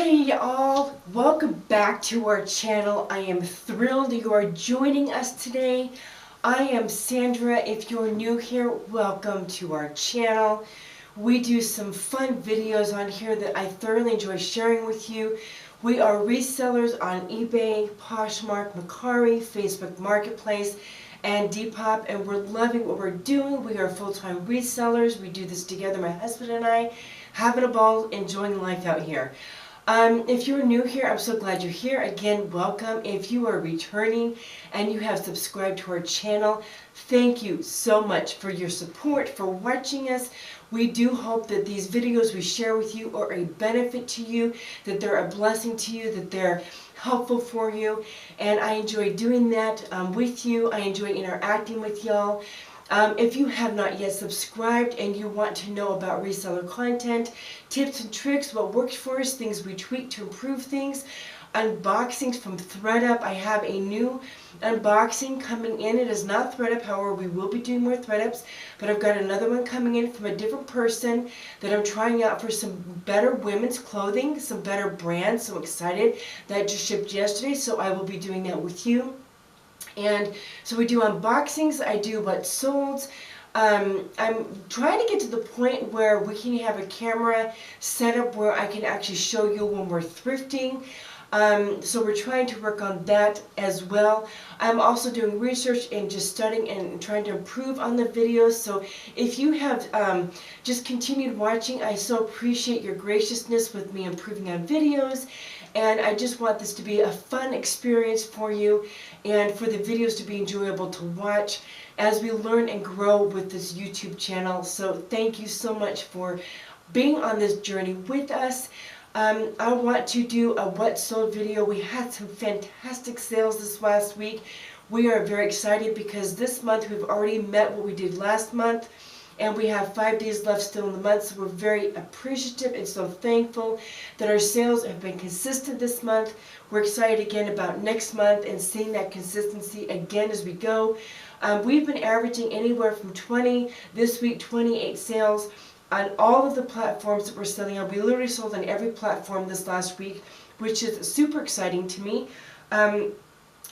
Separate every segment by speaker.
Speaker 1: Hey y'all, welcome back to our channel. I am thrilled you are joining us today. I am Sandra. If you're new here, welcome to our channel. We do some fun videos on here that I thoroughly enjoy sharing with you. We are resellers on eBay, Poshmark, Mercari, Facebook Marketplace, and Depop, and we're loving what we're doing. We are full-time resellers. We do this together, my husband and I, having a ball, enjoying life out here. If you're new here, I'm so glad you're here. Again, welcome. If you are returning and you have subscribed to our channel, thank you so much for your support, for watching us. We do hope that these videos we share with you are a benefit to you, that they're a blessing to you, that they're helpful for you. And I enjoy doing that with you. I enjoy interacting with y'all. If you have not yet subscribed and you want to know about reseller content, tips and tricks, what works for us, things we tweak to improve things, unboxings from ThredUp. I have a new unboxing coming in. It is not ThredUp, however, we will be doing more ThredUps, but I've got another one coming in from a different person that I'm trying out for some better women's clothing, some better brands. So excited. That just shipped yesterday, so I will be doing that with you. And so we do unboxings, I do what's sold. I'm trying to get to the point where we can have a camera set up where I can actually show you when we're thrifting. So we're trying to work on that as well. I'm also doing research and just studying and trying to improve on the videos. So if you have just continued watching, I so appreciate your graciousness with me improving on videos. And I just want this to be a fun experience for you and for the videos to be enjoyable to watch as we learn and grow with this YouTube channel. So thank you so much for being on this journey with us. I want to do a what sold video. We had some fantastic sales this last week. We are very excited because this month we've already met what we did last month. And we have 5 days left still in the month, so we're very appreciative and so thankful that our sales have been consistent this month. We're excited again about next month and seeing that consistency again as we go. We've been averaging anywhere from 20, this week 28 sales on all of the platforms that we're selling on. We literally sold on every platform this last week, which is super exciting to me.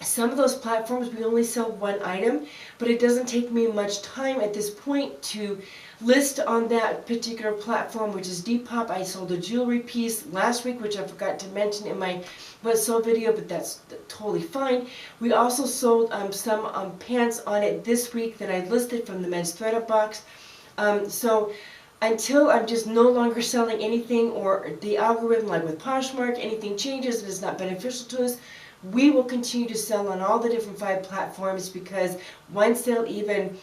Speaker 1: Some of those platforms we only sell one item, but it doesn't take me much time at this point to list on that particular platform, which is Depop. I sold a jewelry piece last week, which I forgot to mention in my what sold video, but that's totally fine. We also sold some pants on it this week that I listed from the men's ThredUp box. So until I'm just no longer selling anything or the algorithm, like with Poshmark, anything changes and is not beneficial to us, we will continue to sell on all the different 5 platforms because one sale, even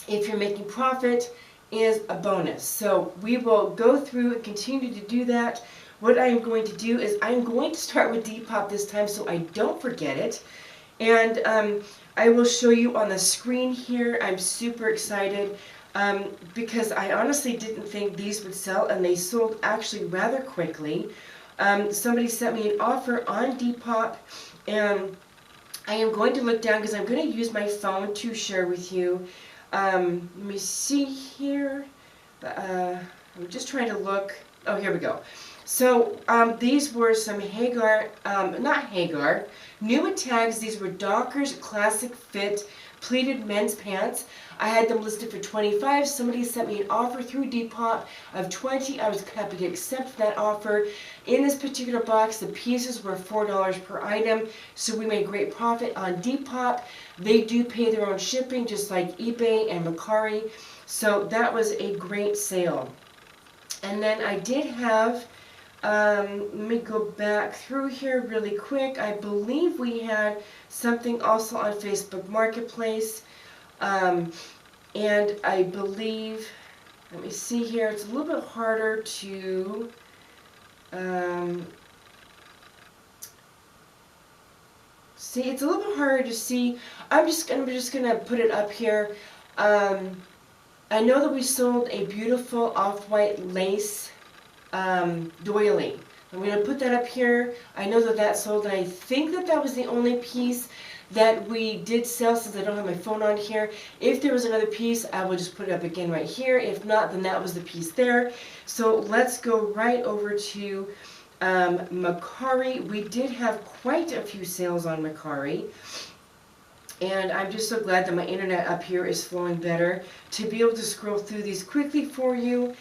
Speaker 1: if you're making profit, is a bonus. So we will go through and continue to do that. What I am going to do is I'm going to start with Depop this time so I don't forget it. And I will show you on the screen here. I'm super excited because I honestly didn't think these would sell, and they sold actually rather quickly. Somebody sent me an offer on Depop, and I am going to look down because I'm going to use my phone to share with you. Let me see here. I'm just trying to look. Oh, here we go. So these were some new tags. These were Dockers Classic Fit pleated men's pants. I had them listed for $25. Somebody sent me an offer through Depop of $20. I was happy to accept that offer. In this particular box, the pieces were $4 per item, so we made great profit on Depop. They do pay their own shipping, just like eBay and Mercari. So that was a great sale. And then I did have, let me go back through here really quick. I believe we had something also on Facebook Marketplace. And I believe, let me see here, it's a little bit harder to, see, it's a little bit harder to see. I'm just gonna put it up here. I know that we sold a beautiful off-white lace doily. I'm going to put that up here. I know that that sold, and I think that that was the only piece that we did sell, since I don't have my phone on here. If there was another piece, I will just put it up again right here. If not, then that was the piece there. So let's go right over to Macari, we did have quite a few sales on Macari. And I'm just so glad that my internet up here is flowing better to be able to scroll through these quickly for you.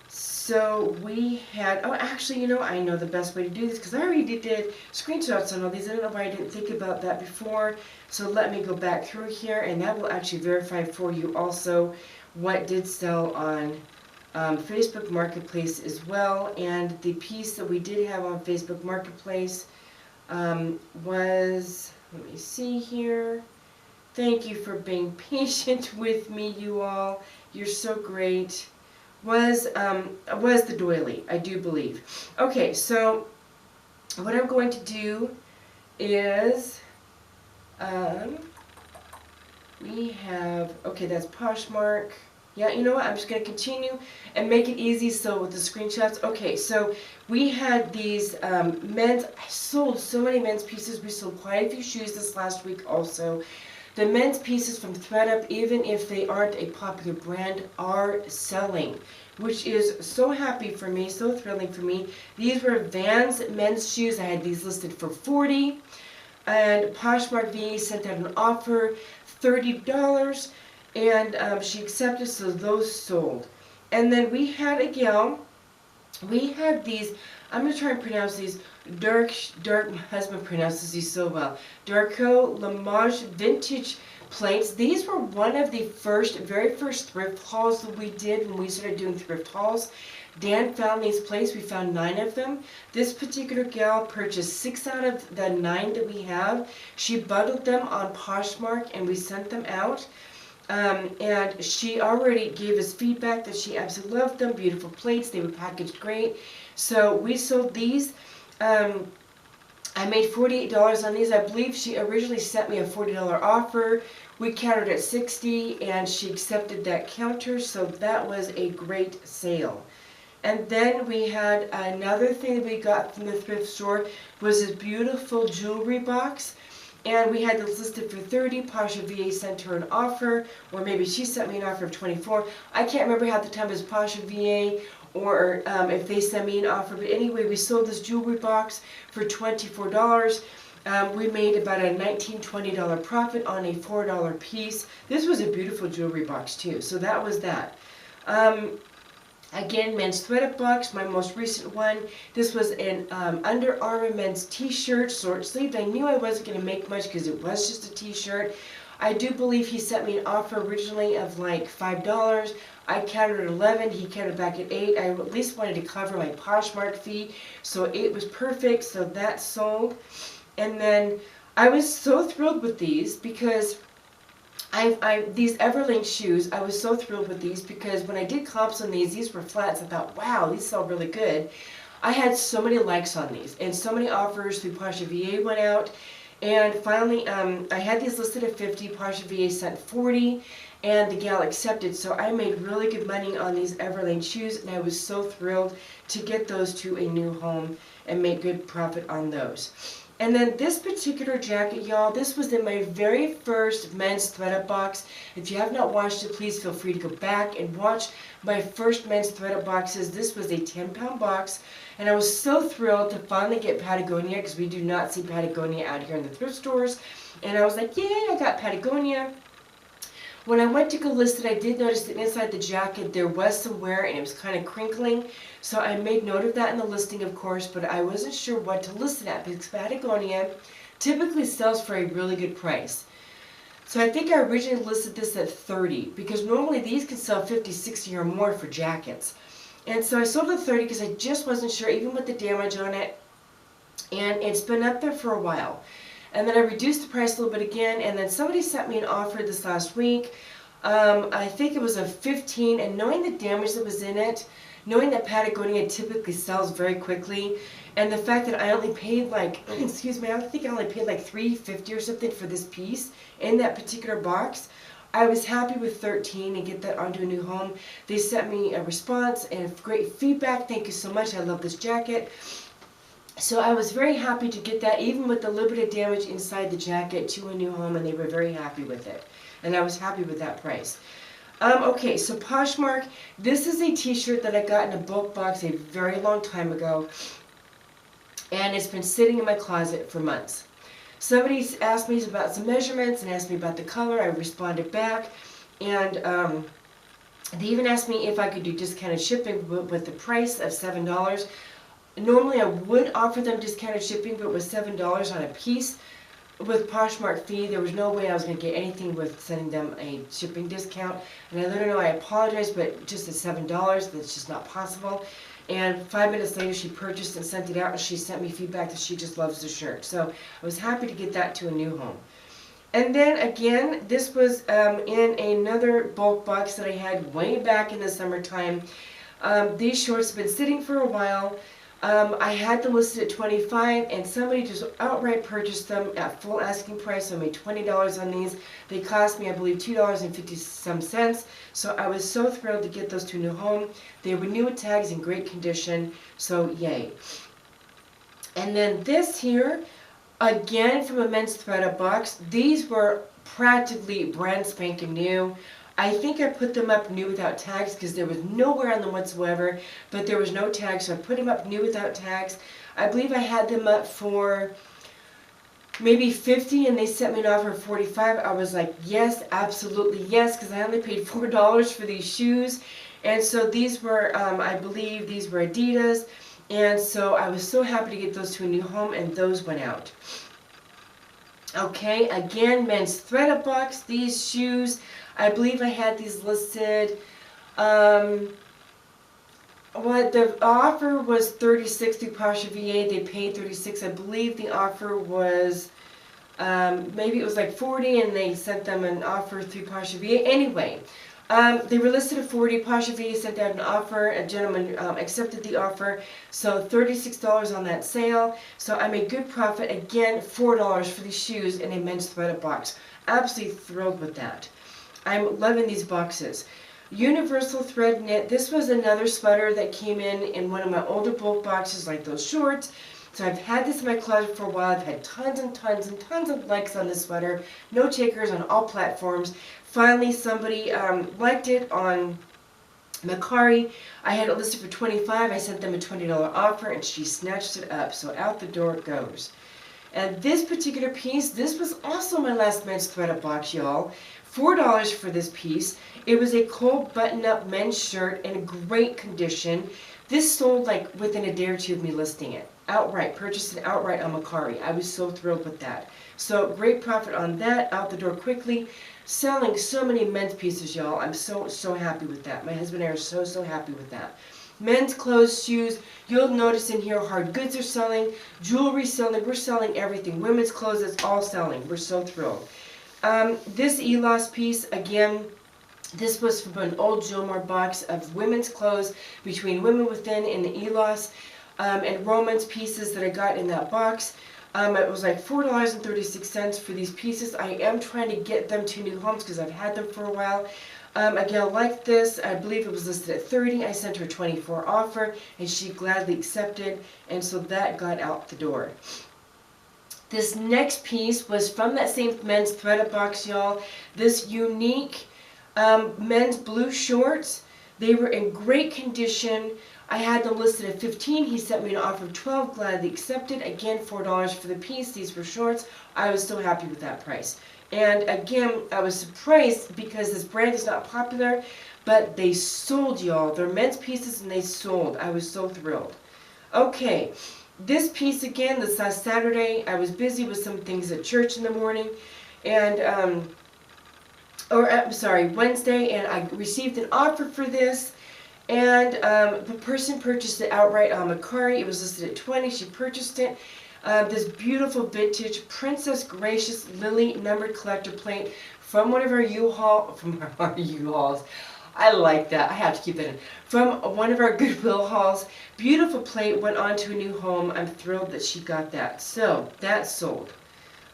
Speaker 1: So we had, oh actually, you know, I know the best way to do this because I already did screenshots on all these. I don't know why I didn't think about that before. So let me go back through here and that will actually verify for you also what did sell on Facebook Marketplace as well. And the piece that we did have on Facebook Marketplace was, let me see here. Thank you for being patient with me, you all. You're so great. Was the doily, I do believe. Okay, so what I'm going to do is we have, okay, that's Poshmark. Yeah, you know what, I'm just going to continue and make it easy so with the screenshots. Okay, so we had these men's, I sold so many men's pieces. We sold quite a few shoes this last week also. The men's pieces from ThredUp, even if they aren't a popular brand, are selling, which is so happy for me, so thrilling for me. These were Vans men's shoes. I had these listed for $40, and Poshmark VA sent out an offer, $30, and she accepted, so those sold. And then we had a gal, we had these, I'm going to try and pronounce these, Dark, my husband pronounces these so well, Darko Lamage vintage plates. These were one of the very first thrift hauls that we did when we started doing thrift hauls. Dan found these plates. We found 9 of them. This particular gal purchased 6 out of the 9 that we have. She bundled them on Poshmark and we sent them out. And she already gave us feedback that she absolutely loved them. Beautiful plates. They were packaged great. So we sold these. I made $48 on these. I believe she originally sent me a $40 offer. We countered at $60 and she accepted that counter, so that was a great sale. And then we had another thing that we got from the thrift store was this beautiful jewelry box. And we had this listed for $30. Pasha VA sent her an offer, or maybe she sent me an offer of $24. I can't remember half the time it was Pasha VA or if they sent me an offer. But anyway, we sold this jewelry box for $24. We made about a $19, $20 profit on a $4 piece. This was a beautiful jewelry box too, so that was that. Again, men's ThredUp box, my most recent one. This was an Under Armour men's t-shirt, short sleeved. I knew I wasn't going to make much because it was just a t-shirt. I do believe he sent me an offer originally of like $5. I countered at 11, he countered back at 8. I at least wanted to cover my Poshmark fee, so it was perfect, so that sold. And then I was so thrilled with these because these Everlink shoes, I was so thrilled with these because when I did comps on these were flats. I thought, wow, these sell really good. I had so many likes on these and so many offers through Pasha VA went out. And finally, I had these listed at 50, Pasha VA sent 40, and the gal accepted. So I made really good money on these Everlink shoes, and I was so thrilled to get those to a new home and make good profit on those. And then this particular jacket, y'all, this was in my very first men's ThredUp box. If you have not watched it, please feel free to go back and watch my first men's ThredUp boxes. This was a 10-pound box, and I was so thrilled to finally get Patagonia because we do not see Patagonia out here in the thrift stores. And I was like, yay, I got Patagonia. When I went to go list it, I did notice that inside the jacket there was some wear and it was kind of crinkling. So I made note of that in the listing, of course, but I wasn't sure what to list it at because Patagonia typically sells for a really good price. So I think I originally listed this at 30 because normally these can sell 50, 60 or more for jackets. And so I sold it at 30 because I just wasn't sure, even with the damage on it. And it's been up there for a while. And then I reduced the price a little bit again, and then somebody sent me an offer this last week. I think it was a 15, and knowing the damage that was in it, knowing that Patagonia typically sells very quickly, and the fact that I only paid like, excuse me, I think I only paid like $3.50 or something for this piece in that particular box, I was happy with 13 and get that onto a new home. They sent me a response and great feedback. Thank you so much. I love this jacket. So I was very happy to get that, even with the little bit of damage inside the jacket, to a new home, and they were very happy with it. And I was happy with that price. Okay, so Poshmark, this is a t-shirt that I got in a bulk box a very long time ago, and it's been sitting in my closet for months. Somebody asked me about some measurements and asked me about the color. I responded back, and they even asked me if I could do discounted shipping with the price of $7. Normally I would offer them discounted shipping, but with $7 on a piece, with Poshmark fee, there was no way I was going to get anything with sending them a shipping discount. And I let her know I apologize, but just at $7, that's just not possible. And 5 minutes later, she purchased and sent it out, and she sent me feedback that she just loves the shirt. So I was happy to get that to a new home. And then again, this was in another bulk box that I had way back in the summertime. These shorts have been sitting for a while. I had them listed at $25, and somebody just outright purchased them at full asking price. So I made $20 on these. They cost me, I believe, $2.50 some. So I was so thrilled to get those to a new home. They were new with tags in great condition, so yay. And then this here, again from a men's ThredUp box. These were practically brand spanking new. I think I put them up new without tags because there was nowhere on them whatsoever, but there was no tags, so I put them up new without tags. I believe I had them up for maybe $50, and they sent me an offer of $45. I was like, yes, absolutely yes, because I only paid $4 for these shoes. And so these were, I believe these were Adidas, and so I was so happy to get those to a new home, and those went out. Okay, again, men's ThredUp box. These shoes, I believe I had these listed. Well, the offer was $36 through Pasha VA. They paid $36. I believe the offer was maybe it was like $40, and they sent them an offer through Pasha VA. Anyway, they were listed at $40. Pasha VA sent out an offer. A gentleman accepted the offer, so $36 on that sale. So I made good profit. Again, $4 for these shoes in a men's ThredUp box. Absolutely thrilled with that. I'm loving these boxes. Universal Thread Knit. This was another sweater that came in one of my older bulk boxes, like those shorts. So I've had this in my closet for a while. I've had tons and tons and tons of likes on this sweater. No takers on all platforms. Finally, somebody liked it on Macari. I had it listed for $25. I sent them a $20 offer, and she snatched it up. So out the door it goes. And this particular piece, this was also my last men's ThredUp box, y'all. $4 for this piece. It was a cold button-up men's shirt in great condition. This sold like within a day or two of me listing it. Outright, purchased it outright on Macari. I was so thrilled with that. So great profit on that, out the door quickly. Selling so many men's pieces, y'all. I'm so happy with that. My husband and I are so happy with that. Men's clothes, shoes, you'll notice in here hard goods are selling, jewelry selling, we're selling everything. Women's clothes, it's all selling. We're so thrilled. This Elos piece, again, this was from an old Jomar box of women's clothes between Women Within and the Elos and Romance pieces that I got in that box. It was like $4.36 for these pieces. I am trying to get them to new homes because I've had them for a while. Again, I like this. I believe it was listed at $30. I sent her a $24 offer, and she gladly accepted, and so that got out the door. This next piece was from that same men's ThredUp box, y'all. This unique men's blue shorts. They were in great condition. I had them listed at $15. He sent me an offer of $12. Gladly accepted. Again, $4 for the piece. These were shorts. I was so happy with that price. And again, I was surprised because this brand is not popular, but they sold, y'all. They're men's pieces, and they sold. I was so thrilled. Okay. This piece again, this last Saturday, I was busy with some things at church in the morning, and, Wednesday, and I received an offer for this, and the person purchased it outright on Macari. It was listed at $20. She purchased it. This beautiful vintage Princess Gracious Lily numbered collector plate from one of our U-Hauls. I like that. I have to keep that in. From one of our Goodwill hauls. Beautiful plate, went on to a new home. I'm thrilled that she got that. So, that sold.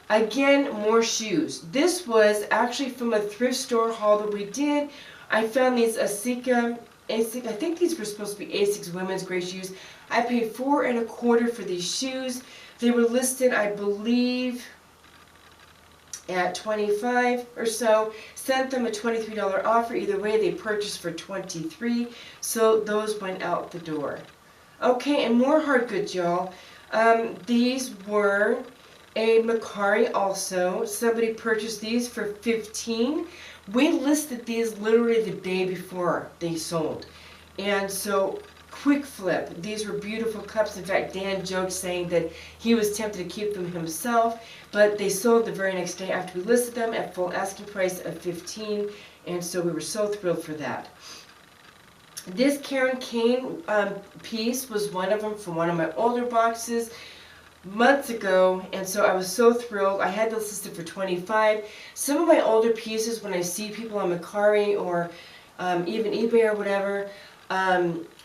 Speaker 1: Again, more shoes. This was actually from a thrift store haul that we did. I found these Asics, I think these were supposed to be Asics women's gray shoes. I paid $4.25 for these shoes. They were listed, I believe, at $25 or so. Sent them a $23 offer. Either way, they purchased for $23, so those went out the door. Okay, and more hard goods, y'all. These were a Macari also. Somebody purchased these for $15. We listed these literally the day before they sold. And so, quick flip. These were beautiful cups. In fact, Dan joked saying that he was tempted to keep them himself, but they sold the very next day after we listed them at full asking price of $15, and so we were so thrilled for that. This Karen Kane piece was one of them from one of my older boxes months ago, and so I was so thrilled. I had this listed for $25. Some of my older pieces, when I see people on Macari or even eBay or whatever,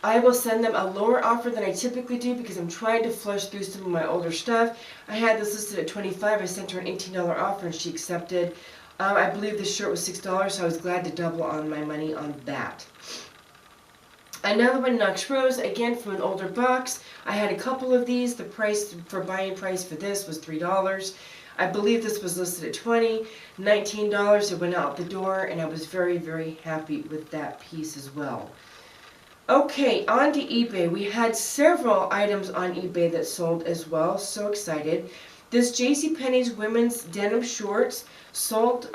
Speaker 1: I will send them a lower offer than I typically do because I'm trying to flush through some of my older stuff. I had this listed at $25. I sent her an $18 offer and she accepted. I believe this shirt was $6, so I was glad to double on my money on that. Another one, Knox Rose, again from an older box. I had a couple of these. The price for buying price for this was $3. I believe this was listed at $20, $19. It went out the door, and I was very, very happy with that piece as well. Okay, on to eBay. We had several items on eBay that sold as well. So excited. This JCPenney's women's denim shorts sold.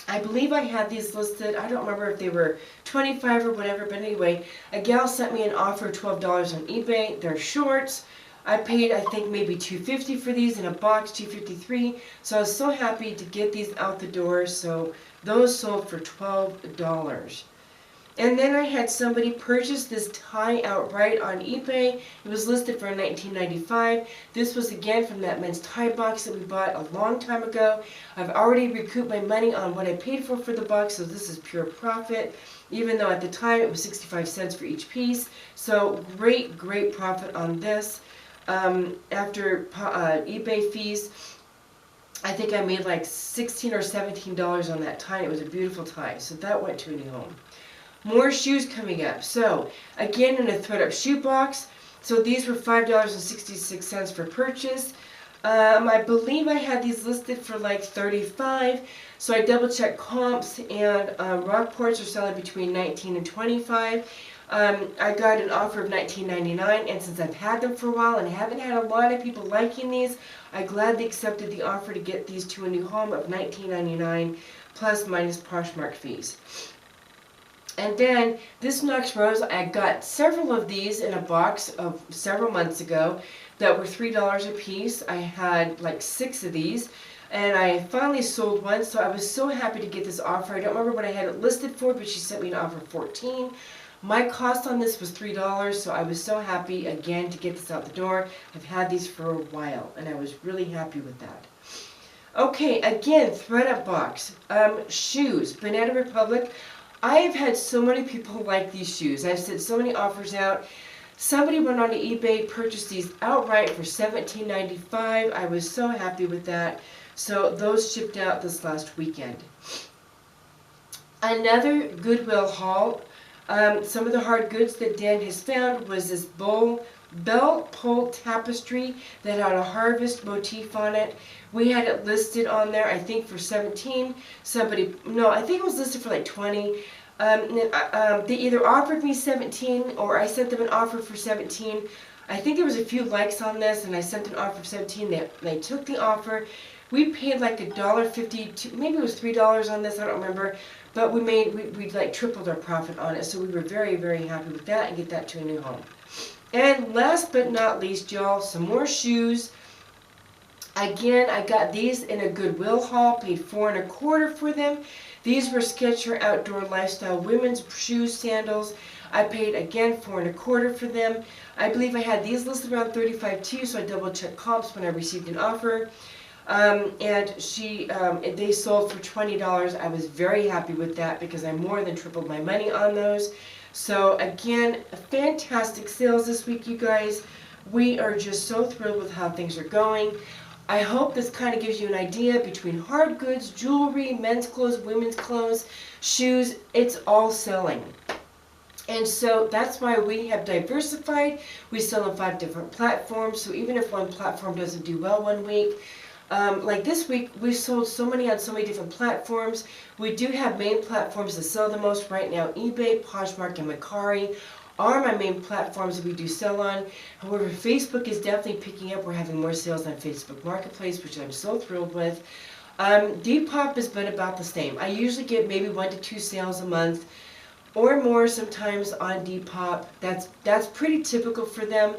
Speaker 1: I believe I had these listed. I don't remember if they were $25 or whatever, but anyway, a gal sent me an offer of $12 on eBay. They're shorts. I paid, I think, maybe $2.50 for these in a box, $2.53. So I was so happy to get these out the door. So those sold for $12. And then I had somebody purchase this tie outright on eBay. It was listed for $19.95. This was again from that men's tie box that we bought a long time ago. I've already recouped my money on what I paid for the box, so this is pure profit. Even though at the time it was 65 cents for each piece. So great, great profit on this. After eBay fees, I think I made like $16 or $17 on that tie. It was a beautiful tie, so that went to a new home. More shoes coming up. So, again in a ThredUp shoe box. So these were $5.66 for purchase. I believe I had these listed for like $35. So I double checked comps, and Rockports are selling between $19 and $25. I got an offer of $19.99, and since I've had them for a while and haven't had a lot of people liking these, I gladly accepted the offer to get these to a new home of $19.99 plus minus Poshmark fees. And then this Knox Rose, I got several of these in a box of several months ago that were $3 a piece. I had like 6 of these, and I finally sold one, so I was so happy to get this offer. I don't remember what I had it listed for, but she sent me an offer of $14. My cost on this was $3, so I was so happy again to get this out the door. I've had these for a while, and I was really happy with that. Okay, again, ThredUp box. Shoes, Banana Republic. I have had so many people like these shoes. I've sent so many offers out. Somebody went on to eBay, purchased these outright for $17.95. I was so happy with that. So those shipped out this last weekend. Another Goodwill haul. Some of the hard goods that Dan has found was this bell pull tapestry that had a harvest motif on it. We had it listed on there, I think, for $17. I think it was listed for like $20. They either offered me $17 or I sent them an offer for $17. I think there was a few likes on this, and I sent an offer of $17. They took the offer. We paid like $1.50, maybe it was $3 on this, I don't remember. But we like tripled our profit on it, so we were very, very happy with that and get that to a new home. And last but not least, y'all, some more shoes. Again, I got these in a Goodwill haul, paid $4.25 for them. These were Skechers Outdoor Lifestyle women's shoes, sandals. I paid again $4.25 for them. I believe I had these listed around $35 too, so I double checked comps when I received an offer. And they sold for $20. I was very happy with that because I more than tripled my money on those. So again, fantastic sales this week, you guys. We are just so thrilled with how things are going. I hope this kind of gives you an idea between hard goods, jewelry, men's clothes, women's clothes, shoes. It's all selling. And so that's why we have diversified. We sell on 5 different platforms. So even if one platform doesn't do well one week, Like this week, we've sold so many on so many different platforms. We do have main platforms that sell the most right now. eBay, Poshmark, and Mercari are my main platforms that we do sell on. However, Facebook is definitely picking up. We're having more sales on Facebook Marketplace, which I'm so thrilled with. Depop has been about the same. I usually get maybe 1 to 2 sales a month or more sometimes on Depop. That's pretty typical for them.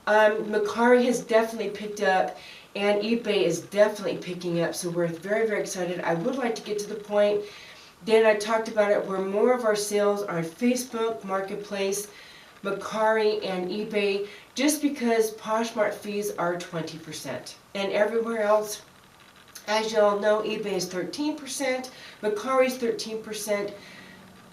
Speaker 1: Mercari has definitely picked up, and eBay is definitely picking up, so we're very, very excited. I would like to get to the point, Dan and I talked about it, where more of our sales are on Facebook Marketplace, Mercari, and eBay, just because Poshmark fees are 20%. And everywhere else, as you all know, eBay is 13%, Mercari is 13%,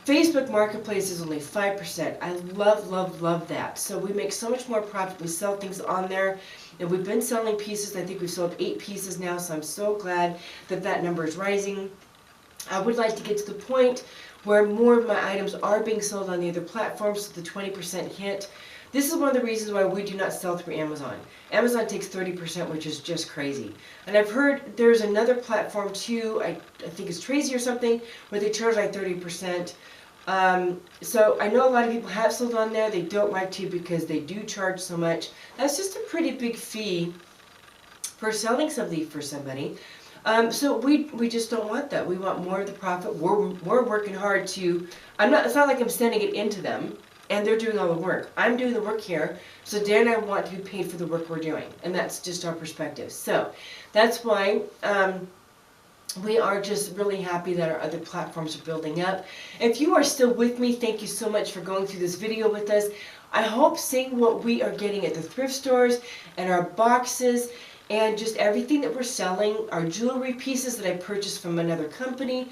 Speaker 1: Facebook Marketplace is only 5%. I love, love, love that. So we make so much more profit. We sell things on there. And we've been selling pieces. I think we've sold 8 pieces now. So I'm so glad that that number is rising. I would like to get to the point where more of my items are being sold on the other platforms. So the 20% hit. This is one of the reasons why we do not sell through Amazon. Amazon takes 30%, which is just crazy. And I've heard there's another platform too, I think it's Tracy or something, where they charge like 30%. So I know a lot of people have sold on there. They don't like to because they do charge so much. That's just a pretty big fee for selling something for somebody. So we just don't want that. We want more of the profit. We're working hard to, it's not like I'm sending it into them and they're doing all the work. I'm doing the work here, so Dan and I want to be paid for the work we're doing, and that's just our perspective. So that's why we are just really happy that our other platforms are building up. If you are still with me, thank you so much for going through this video with us. I hope seeing what we are getting at the thrift stores and our boxes and just everything that we're selling, our jewelry pieces that I purchased from another company,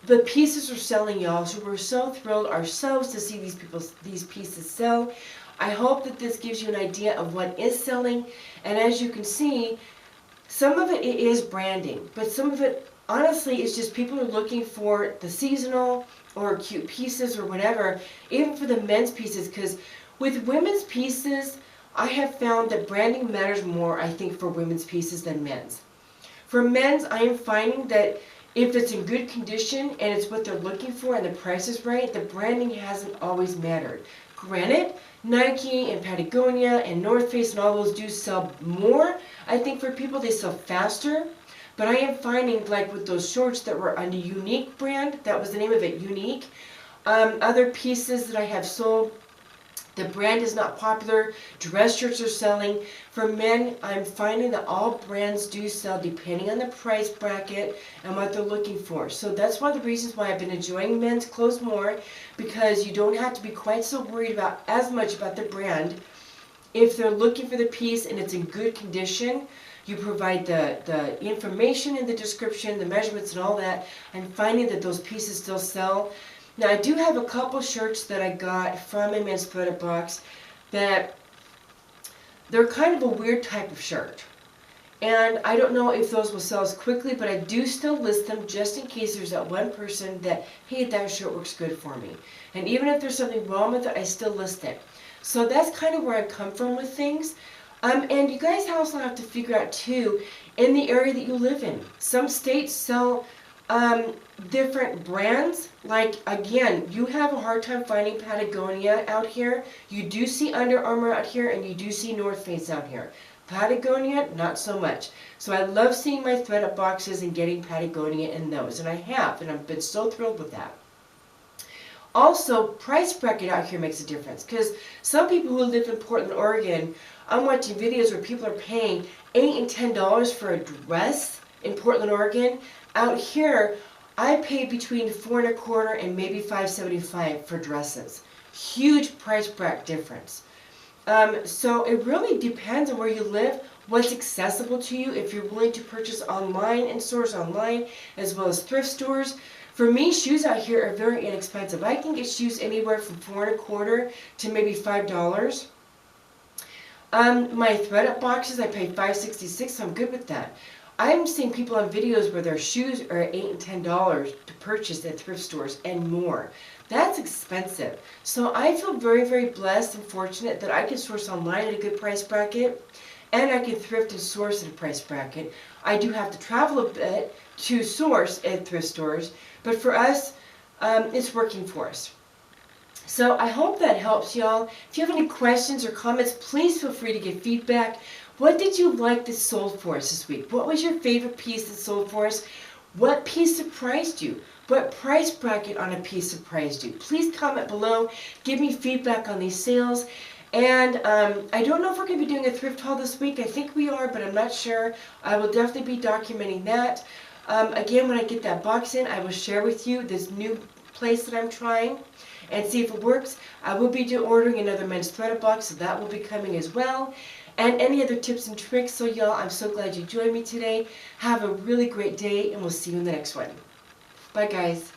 Speaker 1: the pieces are selling, y'all, so we're so thrilled ourselves to see these pieces sell. I hope that this gives you an idea of what is selling, and as you can see, some of it is branding, but some of it honestly it's just people are looking for the seasonal or cute pieces or whatever, even for the men's pieces, because with women's pieces, I have found that branding matters more, I think, for women's pieces than men's. For men's, I am finding that if it's in good condition and it's what they're looking for and the price is right, the branding hasn't always mattered. Granted, Nike and Patagonia and North Face and all those do sell more. I think for people they sell faster. But I am finding, like with those shorts that were on the Unique brand, that was the name of it, Unique. Other pieces that I have sold, the brand is not popular. Dress shirts are selling. For men, I'm finding that all brands do sell depending on the price bracket and what they're looking for. So that's one of the reasons why I've been enjoying men's clothes more, because you don't have to be quite so worried about as much about the brand. If they're looking for the piece and it's in good condition, you provide the information in the description, the measurements and all that. I'm finding that those pieces still sell. Now I do have a couple shirts that I got from a men's ThredUp box that they're kind of a weird type of shirt. And I don't know if those will sell as quickly, but I do still list them just in case there's that one person that, hey, that shirt works good for me. And even if there's something wrong with it, I still list it. So that's kind of where I come from with things. And you guys also have to figure out too, in the area that you live in. Some states sell different brands. Like again, you have a hard time finding Patagonia out here. You do see Under Armour out here, and you do see North Face out here. Patagonia, not so much. So I love seeing my ThredUp boxes and getting Patagonia in those, and I have, and I've been so thrilled with that. Also, price bracket out here makes a difference, because some people who live in Portland, Oregon, I'm watching videos where people are paying $8 and $10 for a dress in Portland, Oregon. Out here, I pay between $4.25 and maybe $5.75 for dresses. Huge price bracket difference. So it really depends on where you live, what's accessible to you, if you're willing to purchase online in stores online, as well as thrift stores. For me, shoes out here are very inexpensive. I can get shoes anywhere from $4.25 to maybe $5. My ThredUp boxes, I pay $5.66, so I'm good with that. I'm seeing people on videos where their shoes are $8 and $10 to purchase at thrift stores and more. That's expensive. So I feel very, very blessed and fortunate that I can source online at a good price bracket. and I can thrift and source at a price bracket. I do have to travel a bit to source at thrift stores, but for us, it's working for us. So I hope that helps y'all. If you have any questions or comments, please feel free to give feedback. What did you like that sold for us this week? What was your favorite piece that sold for us? What piece surprised you? What price bracket on a piece surprised you? Please comment below. Give me feedback on these sales. And I don't know if we're going to be doing a thrift haul this week. I think we are, but I'm not sure. I will definitely be documenting that. Again, when I get that box in, I will share with you this new place that I'm trying and see if it works. I will be ordering another men's ThredUp box, so that will be coming as well. And any other tips and tricks. So y'all, I'm so glad you joined me today. Have a really great day, and we'll see you in the next one. Bye guys.